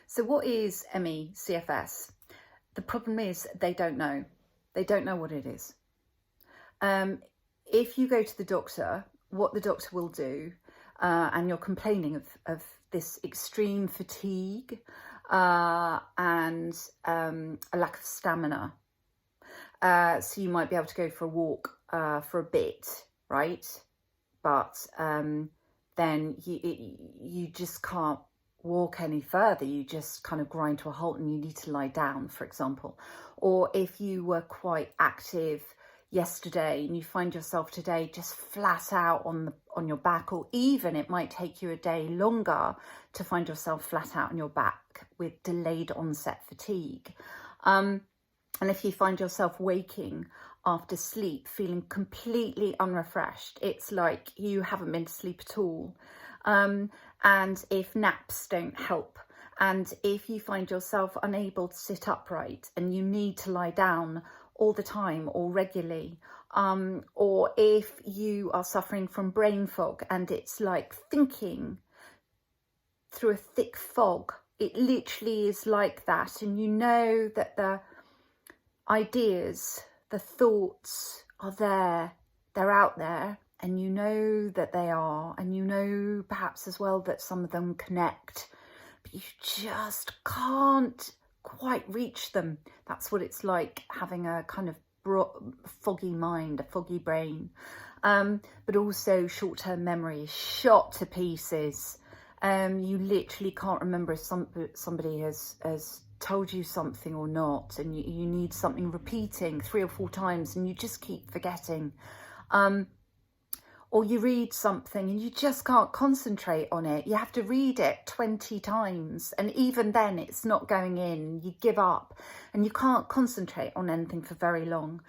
So what is ME CFS? The problem is they don't know. They don't know what it is. If you go to the doctor, what the doctor will do, and you're complaining of this extreme fatigue and a lack of stamina, so you might be able to go for a walk for a bit, right? But then you just can't walk any further. You just kind of grind to a halt and you need to lie down, for example. Or if you were quite active yesterday and you find yourself today just flat out on your back, or even it might take you a day longer to find yourself flat out on your back with delayed onset fatigue. And if you find yourself waking after sleep feeling completely unrefreshed, it's like you haven't been to sleep at all. And if naps don't help, and if you find yourself unable to sit upright and you need to lie down all the time or regularly, or if you are suffering from brain fog and it's like thinking through a thick fog, it literally is like that, and you know that the ideas, the thoughts are there, they're out there, and you know that they are, and you know perhaps as well that some of them connect, but you just can't quite reach them. That's what it's like having a kind of foggy mind, a foggy brain, but also short-term memory shot to pieces. You literally can't remember if somebody has told you something or not, and you need something repeating 3 or 4 times and you just keep forgetting. Or you read something and you just can't concentrate on it. You have to read it 20 times and even then it's not going in. You give up and you can't concentrate on anything for very long,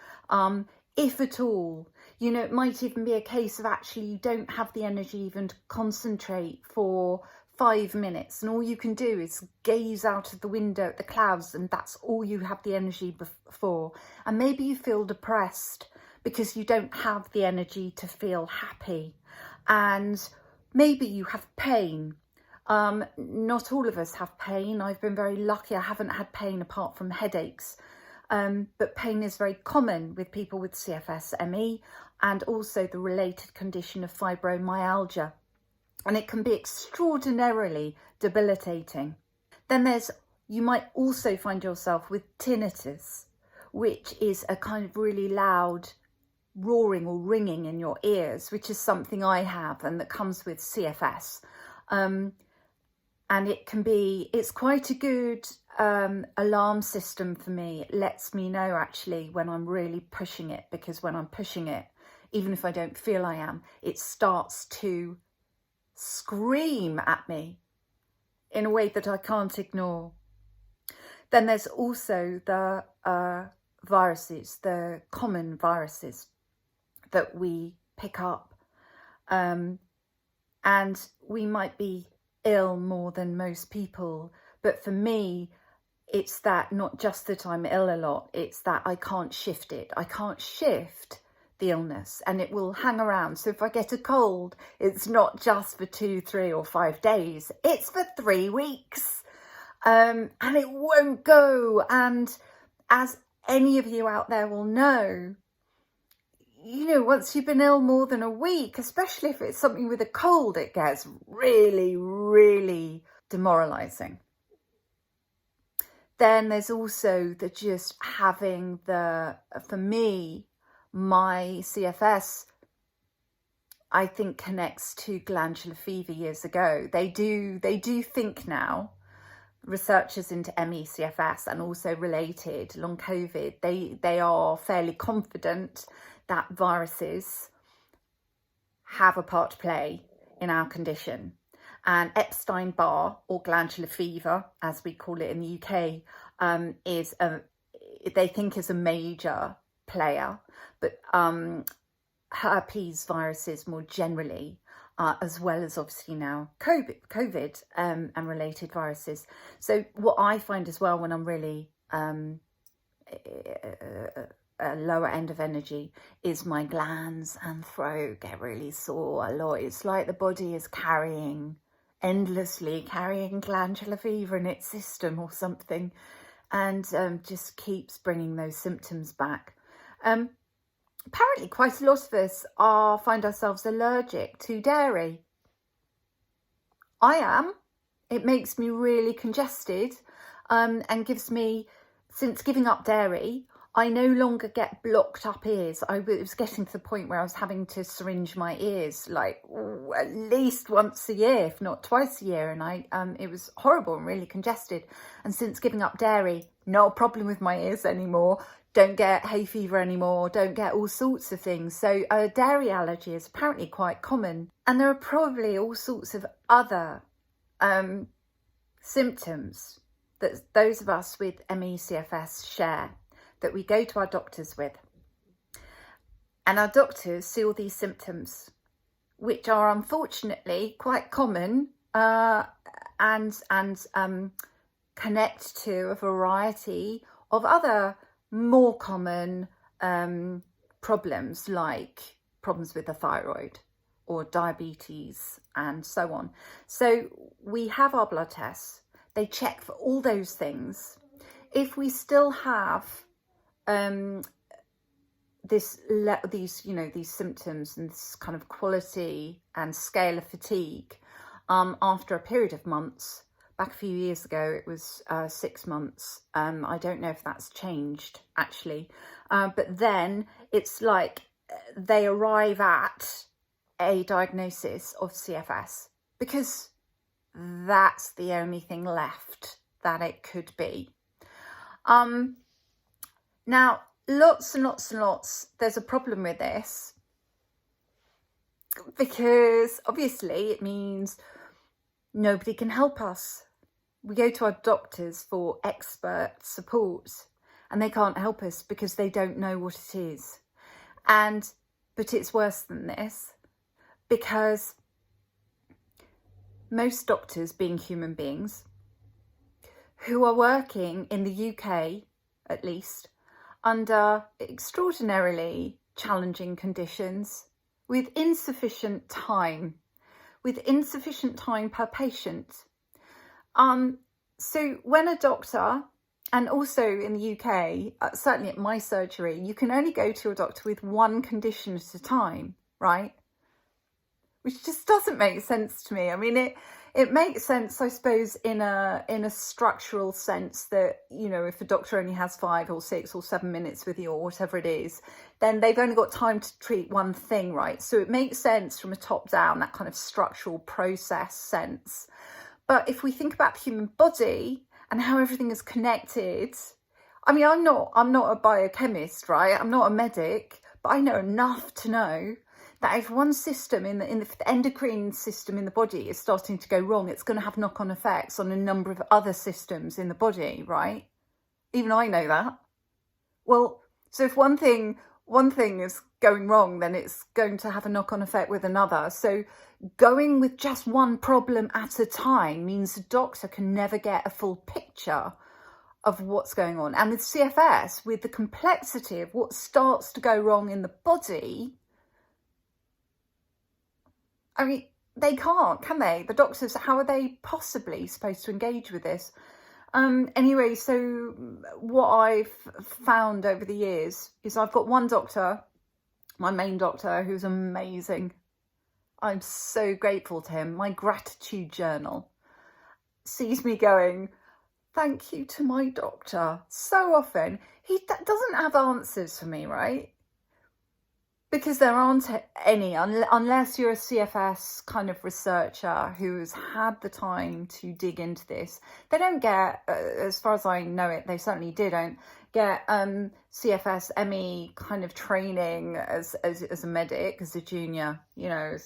if at all. You know, it might even be a case of actually you don't have the energy even to concentrate for 5 minutes, and all you can do is gaze out of the window at the clouds, and that's all you have the energy for. And maybe you feel depressed because you don't have the energy to feel happy, and maybe you have pain. Not all of us have pain. I've been very lucky. I haven't had pain apart from headaches, but pain is very common with people with CFS ME, and also the related condition of fibromyalgia, and it can be extraordinarily debilitating. Then you might also find yourself with tinnitus, which is a kind of really loud roaring or ringing in your ears, which is something I have and that comes with CFS. And it's quite a good alarm system for me. It lets me know actually when I'm really pushing it, because when I'm pushing it, even if I don't feel I am, it starts to scream at me in a way that I can't ignore. Then there's also the viruses, the common viruses that we pick up, and we might be ill more than most people, but for me it's that not just that I'm ill a lot, it's that I can't shift it. I can't shift the illness, and it will hang around. So if I get a cold, it's not just for 2, 3 or 5 days, it's for 3 weeks, and it won't go. And as any of you out there will know, you know, once you've been ill more than a week, especially if it's something with a cold, it gets really, really demoralizing. Then there's also the just having for me, my CFS, I think, connects to glandular fever years ago. They do think now, researchers into ME CFS and also related long COVID, they are fairly confident that viruses have a part to play in our condition. And Epstein-Barr, or glandular fever, as we call it in the UK, they think is a major player, but herpes viruses more generally, as well as obviously now COVID and related viruses. So what I find as well when I'm really a lower end of energy is my glands and throat get really sore a lot. It's like the body is carrying endlessly carrying glandular fever in its system or something, and just keeps bringing those symptoms back. Apparently quite a lot of us find ourselves allergic to dairy. I am. It makes me really congested, and gives me, since giving up dairy, I no longer get blocked up ears. I was getting to the point where I was having to syringe my ears like at least once a year, if not twice a year. And it was horrible and really congested. And since giving up dairy, no problem with my ears anymore. Don't get hay fever anymore. Don't get all sorts of things. So dairy allergy is apparently quite common. And there are probably all sorts of other symptoms that those of us with ME/CFS share, that we go to our doctors with. And our doctors see all these symptoms, which are unfortunately quite common, and connect to a variety of other more common problems, like problems with the thyroid or diabetes and so on. So we have our blood tests. They check for all those things. If we still have these symptoms and this kind of quality and scale of fatigue after a period of months, back a few years ago it was 6 months. I don't know if that's changed actually, but then it's like they arrive at a diagnosis of CFS because that's the only thing left that it could be. Now, lots and lots and lots, there's a problem with this, because obviously it means nobody can help us. We go to our doctors for expert support and they can't help us because they don't know what it is. But it's worse than this, because most doctors, being human beings, who are working in the UK, at least, under extraordinarily challenging conditions, with insufficient time per patient. So when a doctor, and also in the UK, certainly at my surgery, you can only go to a doctor with one condition at a time, right? Which just doesn't make sense to me. I mean, it makes sense, I suppose, in a structural sense that, you know, if a doctor only has 5 or 6 or 7 minutes with you or whatever it is, then they've only got time to treat one thing, right? So it makes sense from a top down, that kind of structural process sense. But if we think about the human body and how everything is connected, I mean, I'm not a biochemist, right? I'm not a medic, but I know enough to know that if one system in the endocrine system in the body is starting to go wrong, it's going to have knock-on effects on a number of other systems in the body, right? Even I know that. Well, so if one thing is going wrong, then it's going to have a knock-on effect with another. So going with just one problem at a time means the doctor can never get a full picture of what's going on. And with CFS, with the complexity of what starts to go wrong in the body, I mean, they can't, can they? The doctors, how are they possibly supposed to engage with this? Anyway, so what I've found over the years is I've got one doctor, my main doctor, who's amazing. I'm so grateful to him. My gratitude journal sees me going, thank you to my doctor. So often, he doesn't have answers for me, right? Because there aren't any, unless you're a CFS kind of researcher who's had the time to dig into this. They don't get, as far as I know it, they certainly don't get CFS ME kind of training as a medic, as a junior, you know,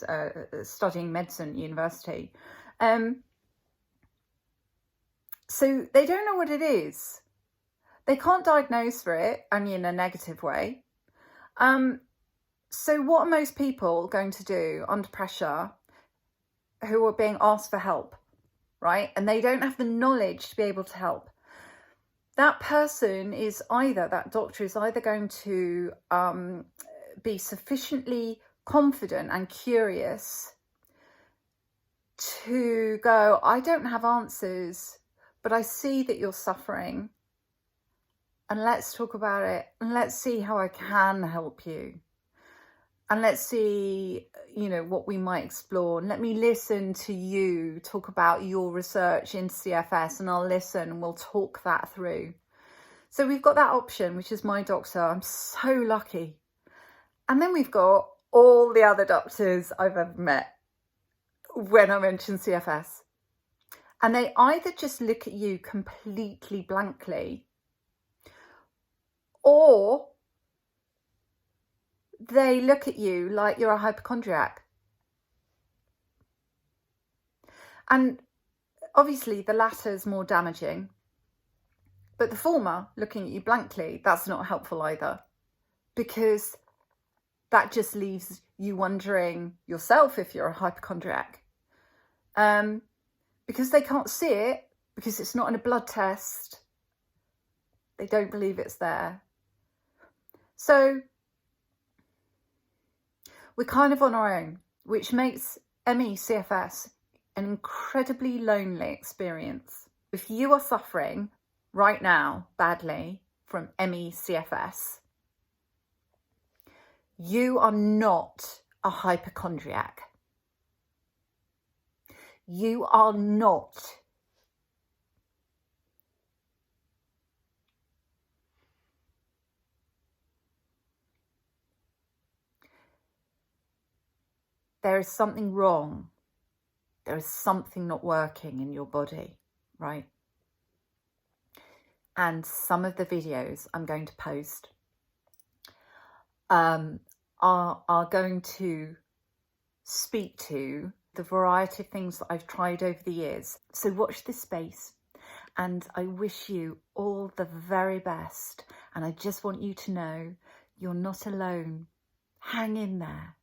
studying medicine at university. So they don't know what it is. They can't diagnose for it, only in a negative way. So what are most people going to do under pressure who are being asked for help, right? And they don't have the knowledge to be able to help. That person is either, that doctor is either going to be sufficiently confident and curious to go, I don't have answers, but I see that you're suffering, and let's talk about it, and let's see how I can help you, and let's see, you know, what we might explore, and let me listen to you talk about your research in CFS, and I'll listen and we'll talk that through. So we've got that option, which is my doctor. I'm so lucky. And then we've got all the other doctors I've ever met when I mention CFS. And they either just look at you completely blankly, or they look at you like you're a hypochondriac. And obviously the latter is more damaging, but the former, looking at you blankly, that's not helpful either, because that just leaves you wondering yourself if you're a hypochondriac. Because they can't see it, because it's not in a blood test. They don't believe it's there. So we're kind of on our own, which makes ME CFS an incredibly lonely experience. If you are suffering right now badly from ME CFS, you are not a hypochondriac. You are not. There is something wrong. There is something not working in your body, right? And some of the videos I'm going to post are going to speak to the variety of things that I've tried over the years. So watch this space, and I wish you all the very best. And I just want you to know you're not alone. Hang in there.